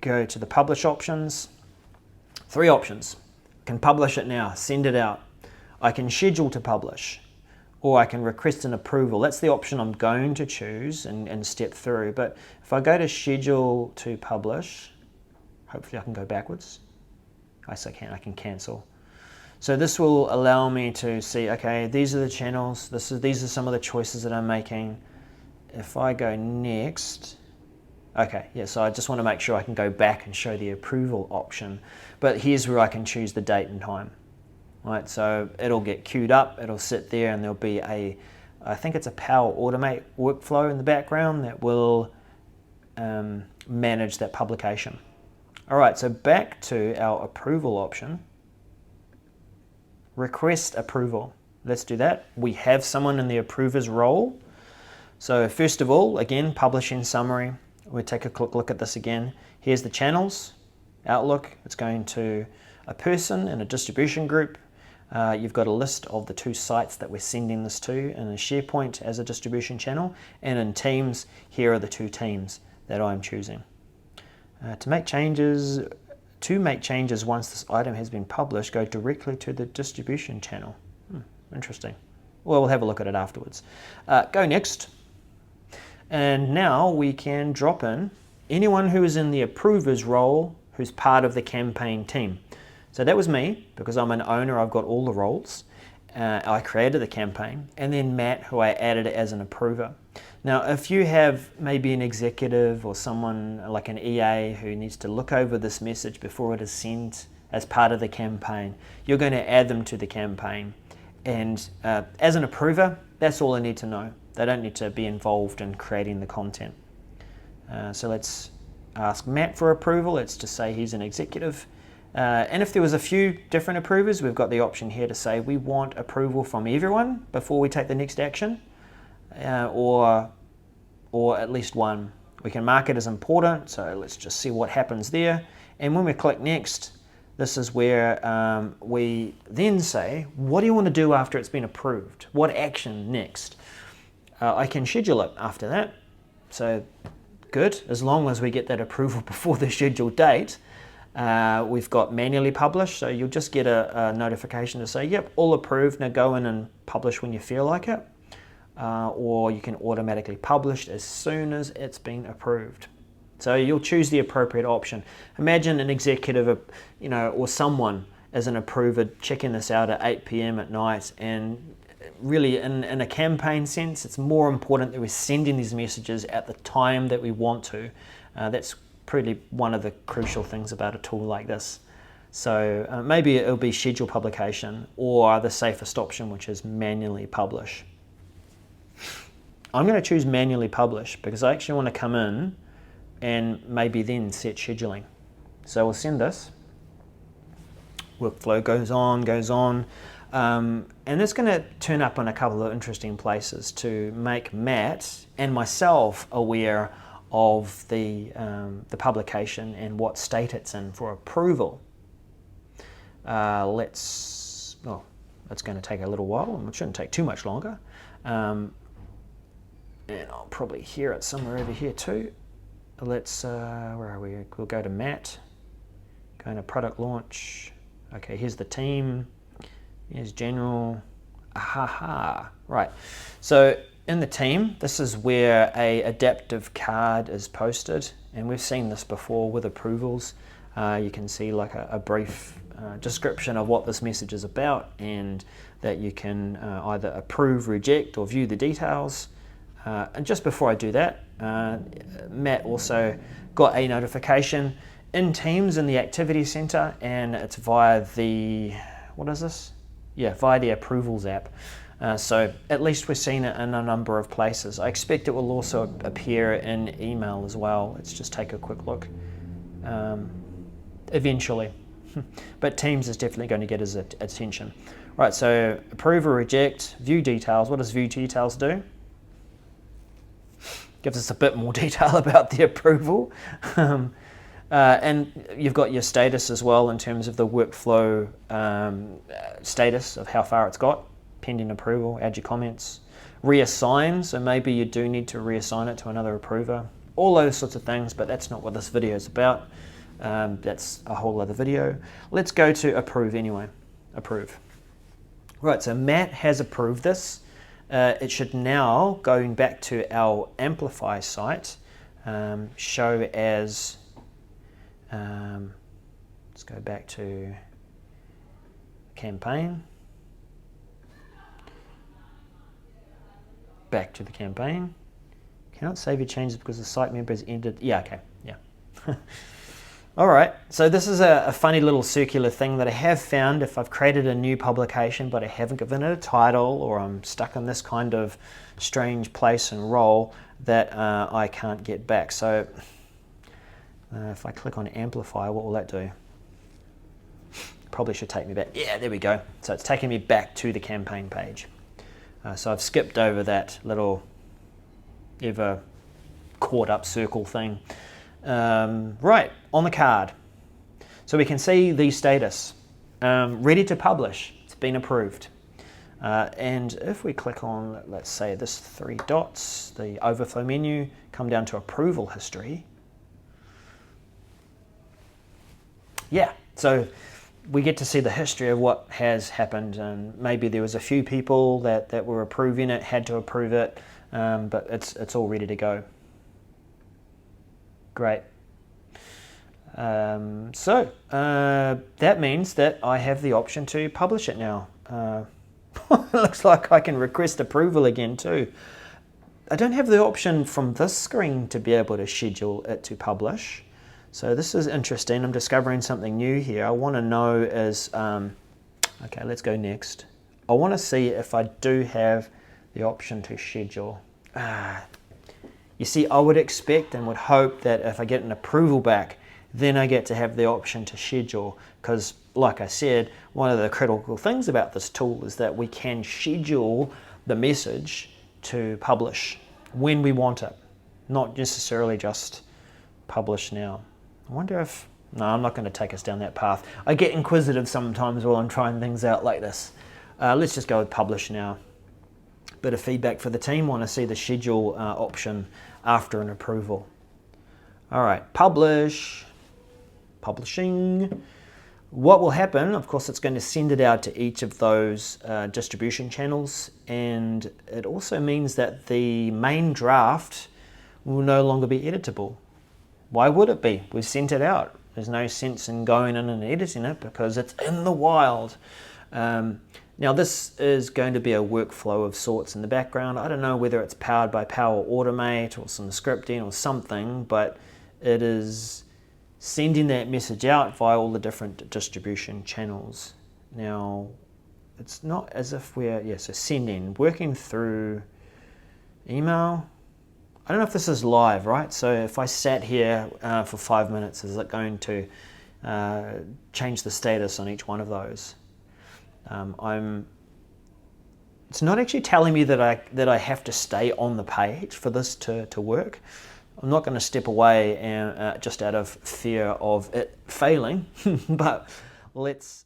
go to the publish options. 3 options. I can publish it now, send it out. I can schedule to publish, or I can request an approval. That's the option I'm going to choose and step through. But if I go to schedule to publish, hopefully I can go backwards. Yes, I can cancel. So this will allow me to see, okay, these are the channels, these are some of the choices that I'm making. If I go next, okay, yeah, so I just want to make sure I can go back and show the approval option. But here's where I can choose the date and time. Right, so it'll get queued up, it'll sit there, and there'll be I think it's a Power Automate workflow in the background that will manage that publication. All right, so back to our approval option. Request approval. Let's do that. We have someone in the approver's role. So first of all, again, publishing summary. We'll take a quick look at this again. Here's the channels, Outlook. It's going to a person in a distribution group. You've got a list of the 2 sites that we're sending this to in a SharePoint as a distribution channel. And in Teams, here are the 2 teams that I'm choosing. To make changes once this item has been published, go directly to the distribution channel. Interesting. Well, we'll have a look at it afterwards. Go next. And now we can drop in anyone who is in the approver's role who's part of the campaign team. So that was me, because I'm an owner, I've got all the roles. I created the campaign, and then Matt, who I added as an approver. Now, if you have maybe an executive or someone like an EA who needs to look over this message before it is sent as part of the campaign, you're going to add them to the campaign. And as an approver, that's all I need to know. They don't need to be involved in creating the content. So let's ask Matt for approval. Let's just say he's an executive. And if there was a few different approvers, we've got the option here to say we want approval from everyone before we take the next action, or at least one. We can mark it as important, so let's just see what happens there. And when we click next, this is where we then say, what do you want to do after it's been approved? What action next? I can schedule it after that. So good, as long as we get that approval before the scheduled date. We've got manually publish, so you'll just get a notification to say, yep, all approved, now go in and publish when you feel like it. Or you can automatically publish as soon as it's been approved. So you'll choose the appropriate option. Imagine an executive, or someone as an approver checking this out at 8 p.m. at night, and really in a campaign sense, it's more important that we're sending these messages at the time that we want to. That's pretty one of the crucial things about a tool like this. So maybe it'll be schedule publication, or the safest option, which is manually publish. I'm going to choose manually publish because I actually want to come in and maybe then set scheduling. So we'll send this. Workflow goes on. And it's going to turn up in a couple of interesting places to make Matt and myself aware of the publication and what state it's in for approval. It's going to take a little while. It shouldn't take too much longer. And I'll probably hear it somewhere over here too. Let's, where are we? We'll go to Matt, go to product launch. Okay, here's the team. Here's general. Right. So in the team, this is where a adaptive card is posted. And we've seen this before with approvals. You can see like a brief description of what this message is about, and that you can either approve, reject, or view the details. And just before I do that, Matt also got a notification in Teams in the Activity Center, and it's via the, what is this? Yeah, via the Approvals app. So at least we're seeing it in a number of places. I expect it will also appear in email as well. Let's just take a quick look. Eventually. But Teams is definitely going to get his attention. Right, so approve or reject, view details. What does view details do? Gives us a bit more detail about the approval. And you've got your status as well in terms of the workflow status of how far it's got. Pending approval, add your comments. Reassign, so maybe you do need to reassign it to another approver, all those sorts of things, but that's not what this video is about. That's a whole other video. Let's go to approve anyway. Approve. Right, so Matt has approved this. It should now, going back to our Amplify site, show as, let's go back to campaign. Back to the campaign. Cannot save your changes because the site member has ended. Yeah, okay, yeah. All right, so this is a funny little circular thing that I have found if I've created a new publication but I haven't given it a title, or I'm stuck in this kind of strange place and role that I can't get back. So if I click on Amplify, what will that do? Probably should take me back. Yeah, there we go. So it's taking me back to the campaign page. So I've skipped over that little ever caught up circle thing. Right, on the card. So we can see the status. Ready to publish. It's been approved. And if we click on, let's say, this 3 dots, the overflow menu, come down to approval history. Yeah, so we get to see the history of what has happened, and maybe there was a few people that were approving it, had to approve it, but it's all ready to go. Great. So that means that I have the option to publish it now. It looks like I can request approval again too. I don't have the option from this screen to be able to schedule it to publish. So this is interesting. I'm discovering something new here. I want to know is, okay, let's go next. I want to see if I do have the option to schedule. You see, I would expect and would hope that if I get an approval back, then I get to have the option to schedule, because like I said, one of the critical things about this tool is that we can schedule the message to publish when we want it, not necessarily just publish now. I wonder if, no, I'm not going to take us down that path. I get inquisitive sometimes while I'm trying things out like this. Let's just go with publish now. Bit of feedback for the team, want to see the schedule option after an approval. All right, publish, publishing. What will happen, of course, it's going to send it out to each of those distribution channels, and it also means that the main draft will no longer be editable. Why would it be? We've sent it out. There's no sense in going in and editing it because it's in the wild. Now this is going to be a workflow of sorts in the background. I don't know whether it's powered by Power Automate or some scripting or something, but it is sending that message out via all the different distribution channels. Now, it's not as if we're, yeah, so sending, working through email. I don't know if this is live, right? So if I sat here for 5 minutes, is it going to change the status on each one of those? It's not actually telling me that I have to stay on the page for this to work. I'm not going to step away and just out of fear of it failing, but let's